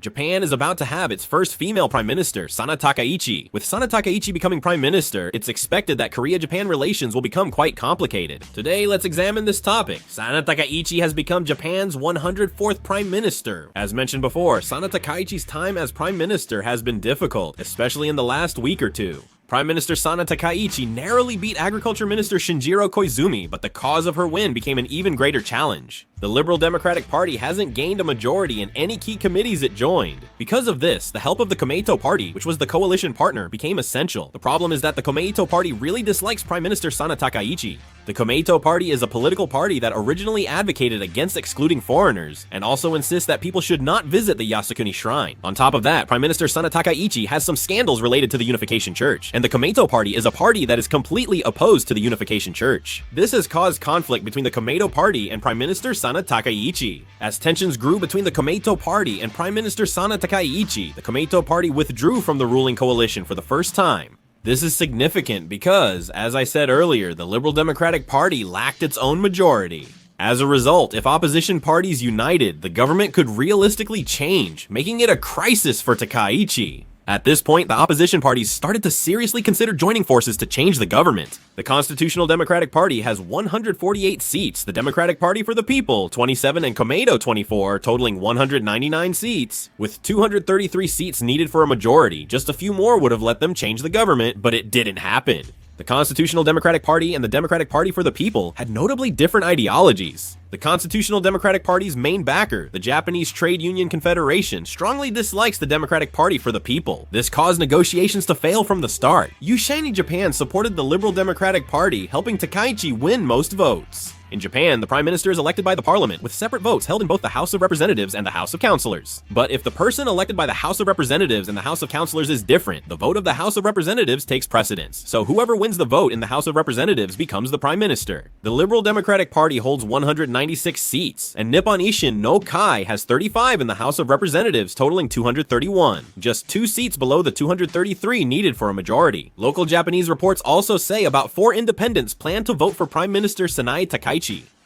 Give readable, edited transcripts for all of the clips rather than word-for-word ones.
Japan is about to have its first female prime minister, Sanae Takaichi. With Sanae Takaichi becoming prime minister, it's expected that Korea-Japan relations will become quite complicated. Today, let's examine this topic. Sanae Takaichi has become Japan's 104th prime minister. As mentioned before, Sanae Takaichi's time as prime minister has been difficult, especially in the last week or two. Prime Minister Sanae Takaichi narrowly beat Agriculture Minister Shinjiro Koizumi, but the cause of her win became an even greater challenge. The Liberal Democratic Party hasn't gained a majority in any key committees it joined. Because of this, the help of the Komeito Party, which was the coalition partner, became essential. The problem is that the Komeito Party really dislikes Prime Minister Sanae Takaichi. The Komeito Party is a political party that originally advocated against excluding foreigners, and also insists that people should not visit the Yasukuni shrine. On top of that, Prime Minister Sanae Takaichi has some scandals related to the Unification Church, and the Komeito Party is a party that is completely opposed to the Unification Church. This has caused conflict between the Komeito Party and Prime Minister Sanae Takaichi. As tensions grew between the Komeito Party and Prime Minister Sanae Takaichi, the Komeito Party withdrew from the ruling coalition for the first time. This is significant because, as I said earlier, the Liberal Democratic Party lacked its own majority. As a result, if opposition parties united, the government could realistically change, making it a crisis for Takaichi. At this point, the opposition parties started to seriously consider joining forces to change the government. The Constitutional Democratic Party has 148 seats, the Democratic Party for the People 27, and Komeito 24, totaling 199 seats. With 233 seats needed for a majority, just a few more would have let them change the government, but it didn't happen. The Constitutional Democratic Party and the Democratic Party for the People had notably different ideologies. The Constitutional Democratic Party's main backer, the Japanese Trade Union Confederation, strongly dislikes the Democratic Party for the People. This caused negotiations to fail from the start. Yushani Japan supported the Liberal Democratic Party, helping Takaichi win most votes. In Japan, the Prime Minister is elected by the Parliament, with separate votes held in both the House of Representatives and the House of Councillors. But if the person elected by the House of Representatives and the House of Councillors is different, the vote of the House of Representatives takes precedence. So whoever wins the vote in the House of Representatives becomes the Prime Minister. The Liberal Democratic Party holds 196 seats, and Nippon Ishin no Kai has 35 in the House of Representatives, totaling 231, just 2 seats below the 233 needed for a majority. Local Japanese reports also say about 4 independents plan to vote for Prime Minister Sanae Takaichi.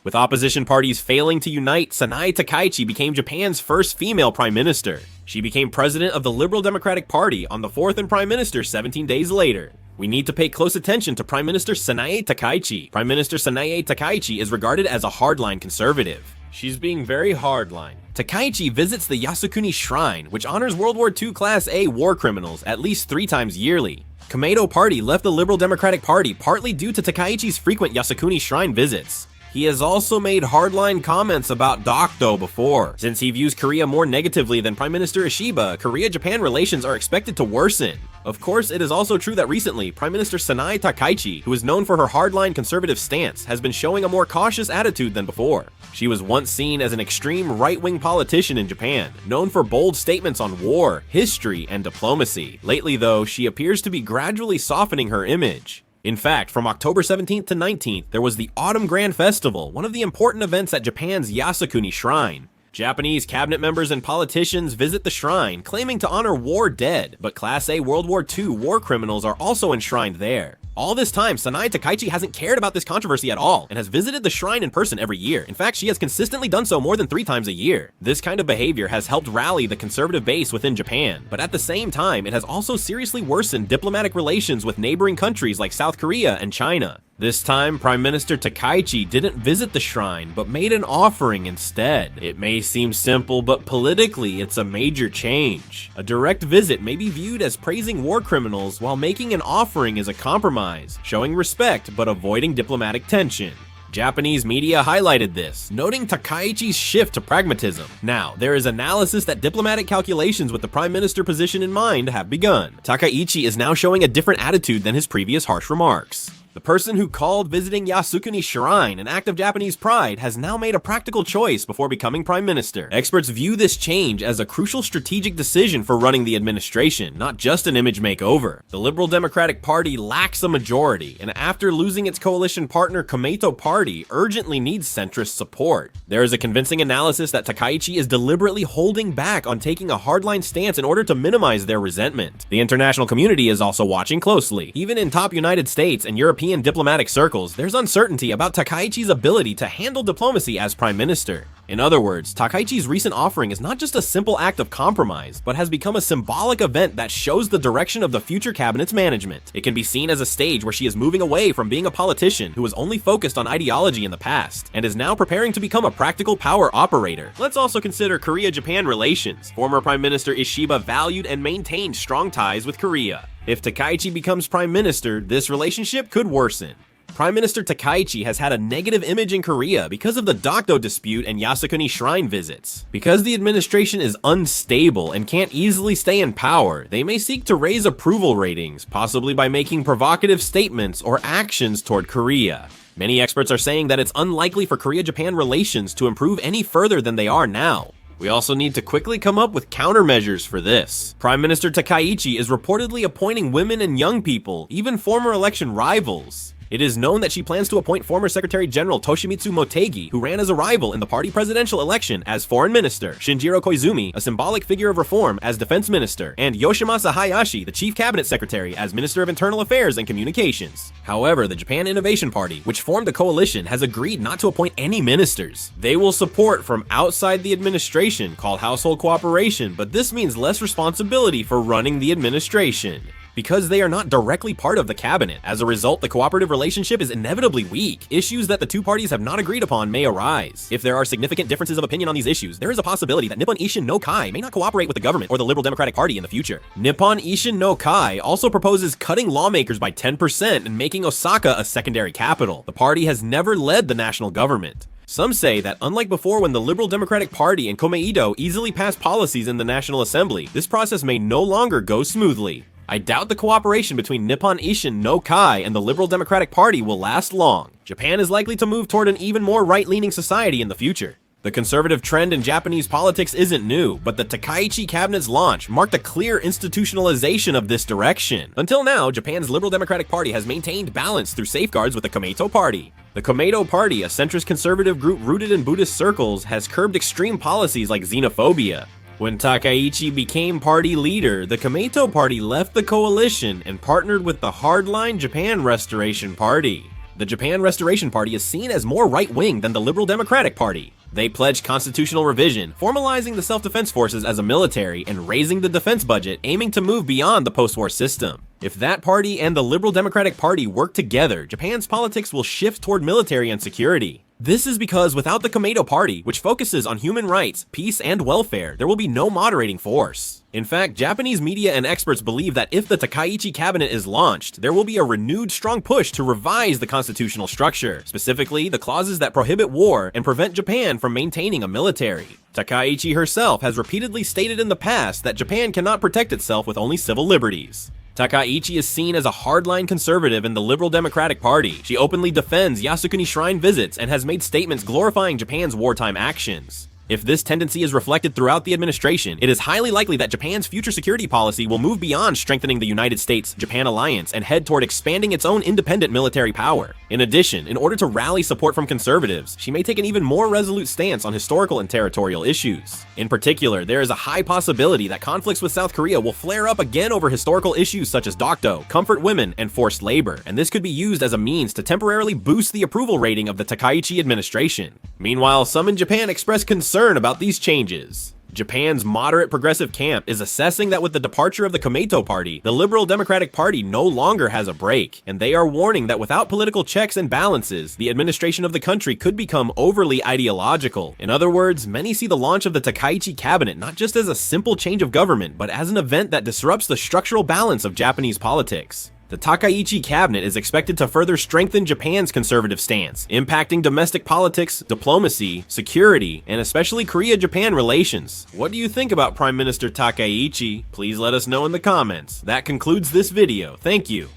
With opposition parties failing to unite, Sanae Takaichi became Japan's first female prime minister. She became president of the Liberal Democratic Party on the 4th and prime minister 17 days later. We need to pay close attention to Prime Minister Sanae Takaichi. Prime Minister Sanae Takaichi is regarded as a hardline conservative. She's being very hardline. Takaichi visits the Yasukuni shrine, which honors World War II Class A war criminals at least 3 times yearly. Komeito Party left the Liberal Democratic Party partly due to Takaichi's frequent Yasukuni shrine visits. He has also made hardline comments about Dokdo before. Since he views Korea more negatively than Prime Minister Ishiba, Korea-Japan relations are expected to worsen. Of course, it is also true that recently, Prime Minister Sanae Takaichi, who is known for her hardline conservative stance, has been showing a more cautious attitude than before. She was once seen as an extreme right-wing politician in Japan, known for bold statements on war, history, and diplomacy. Lately, though, she appears to be gradually softening her image. In fact, from October 17th to 19th, there was the Autumn Grand Festival, one of the important events at Japan's Yasukuni Shrine. Japanese cabinet members and politicians visit the shrine, claiming to honor war dead, but Class A World War II war criminals are also enshrined there. All this time, Sanae Takaichi hasn't cared about this controversy at all, and has visited the shrine in person every year. In fact, she has consistently done so more than 3 times a year. This kind of behavior has helped rally the conservative base within Japan, but at the same time, it has also seriously worsened diplomatic relations with neighboring countries like South Korea and China. This time, Prime Minister Takaichi didn't visit the shrine, but made an offering instead. It may seem simple, but politically, it's a major change. A direct visit may be viewed as praising war criminals, while making an offering is a compromise, showing respect but avoiding diplomatic tension. Japanese media highlighted this, noting Takaichi's shift to pragmatism. Now, there is analysis that diplomatic calculations with the prime minister position in mind have begun. Takaichi is now showing a different attitude than his previous harsh remarks. The person who called visiting Yasukuni Shrine an act of Japanese pride has now made a practical choice before becoming prime minister. Experts view this change as a crucial strategic decision for running the administration, not just an image makeover. The Liberal Democratic Party lacks a majority, and after losing its coalition partner Komeito Party, urgently needs centrist support. There is a convincing analysis that Takaichi is deliberately holding back on taking a hardline stance in order to minimize their resentment. The international community is also watching closely. Even in top United States and European diplomatic circles, there's uncertainty about Takaichi's ability to handle diplomacy as prime minister. In other words, Takaichi's recent offering is not just a simple act of compromise, but has become a symbolic event that shows the direction of the future cabinet's management. It can be seen as a stage where she is moving away from being a politician who was only focused on ideology in the past, and is now preparing to become a practical power operator. Let's also consider Korea-Japan relations. Former Prime Minister Ishiba valued and maintained strong ties with Korea. If Takaichi becomes Prime Minister, this relationship could worsen. Prime Minister Takaichi has had a negative image in Korea because of the Dokdo dispute and Yasukuni shrine visits. Because the administration is unstable and can't easily stay in power, they may seek to raise approval ratings, possibly by making provocative statements or actions toward Korea. Many experts are saying that it's unlikely for Korea-Japan relations to improve any further than they are now. We also need to quickly come up with countermeasures for this. Prime Minister Takaichi is reportedly appointing women and young people, even former election rivals. It is known that she plans to appoint former Secretary General Toshimitsu Motegi, who ran as a rival in the party presidential election, as foreign minister, Shinjiro Koizumi, a symbolic figure of reform, as defense minister, and Yoshimasa Hayashi, the chief cabinet secretary, as minister of internal affairs and communications. However, the Japan Innovation Party, which formed a coalition, has agreed not to appoint any ministers. They will support from outside the administration, called household cooperation, but this means less responsibility for running the administration, because they are not directly part of the cabinet. As a result, the cooperative relationship is inevitably weak. Issues that the two parties have not agreed upon may arise. If there are significant differences of opinion on these issues, there is a possibility that Nippon Ishin no Kai may not cooperate with the government or the Liberal Democratic Party in the future. Nippon Ishin no Kai also proposes cutting lawmakers by 10% and making Osaka a secondary capital. The party has never led the national government. Some say that unlike before when the Liberal Democratic Party and Komeido easily passed policies in the National Assembly, this process may no longer go smoothly. I doubt the cooperation between Nippon Ishin no Kai and the Liberal Democratic Party will last long. Japan is likely to move toward an even more right-leaning society in the future. The conservative trend in Japanese politics isn't new, but the Takaichi cabinet's launch marked a clear institutionalization of this direction. Until now, Japan's Liberal Democratic Party has maintained balance through safeguards with the Komeito Party. The Komeito Party, a centrist conservative group rooted in Buddhist circles, has curbed extreme policies like xenophobia. When Takaichi became party leader, the Komeito Party left the coalition and partnered with the hardline Japan Restoration Party. The Japan Restoration Party is seen as more right-wing than the Liberal Democratic Party. They pledged constitutional revision, formalizing the self-defense forces as a military and raising the defense budget, aiming to move beyond the post-war system. If that party and the Liberal Democratic Party work together, Japan's politics will shift toward military and security. This is because without the Komeito Party, which focuses on human rights, peace, and welfare, there will be no moderating force. In fact, Japanese media and experts believe that if the Takaichi cabinet is launched, there will be a renewed strong push to revise the constitutional structure, specifically the clauses that prohibit war and prevent Japan from maintaining a military. Takaichi herself has repeatedly stated in the past that Japan cannot protect itself with only civil liberties. Takaichi is seen as a hardline conservative in the Liberal Democratic Party. She openly defends Yasukuni shrine visits and has made statements glorifying Japan's wartime actions. If this tendency is reflected throughout the administration, it is highly likely that Japan's future security policy will move beyond strengthening the United States-Japan alliance and head toward expanding its own independent military power. In addition, in order to rally support from conservatives, she may take an even more resolute stance on historical and territorial issues. In particular, there is a high possibility that conflicts with South Korea will flare up again over historical issues such as Dokdo, comfort women, and forced labor, and this could be used as a means to temporarily boost the approval rating of the Takaichi administration. Meanwhile, some in Japan express concern about these changes. Japan's moderate progressive camp is assessing that with the departure of the Komeito Party, the Liberal Democratic Party no longer has a break, and they are warning that without political checks and balances, the administration of the country could become overly ideological. In other words, many see the launch of the Takaichi cabinet not just as a simple change of government, but as an event that disrupts the structural balance of Japanese politics. The Takaichi cabinet is expected to further strengthen Japan's conservative stance, impacting domestic politics, diplomacy, security, and especially Korea-Japan relations. What do you think about Prime Minister Takaichi? Please let us know in the comments. That concludes this video. Thank you.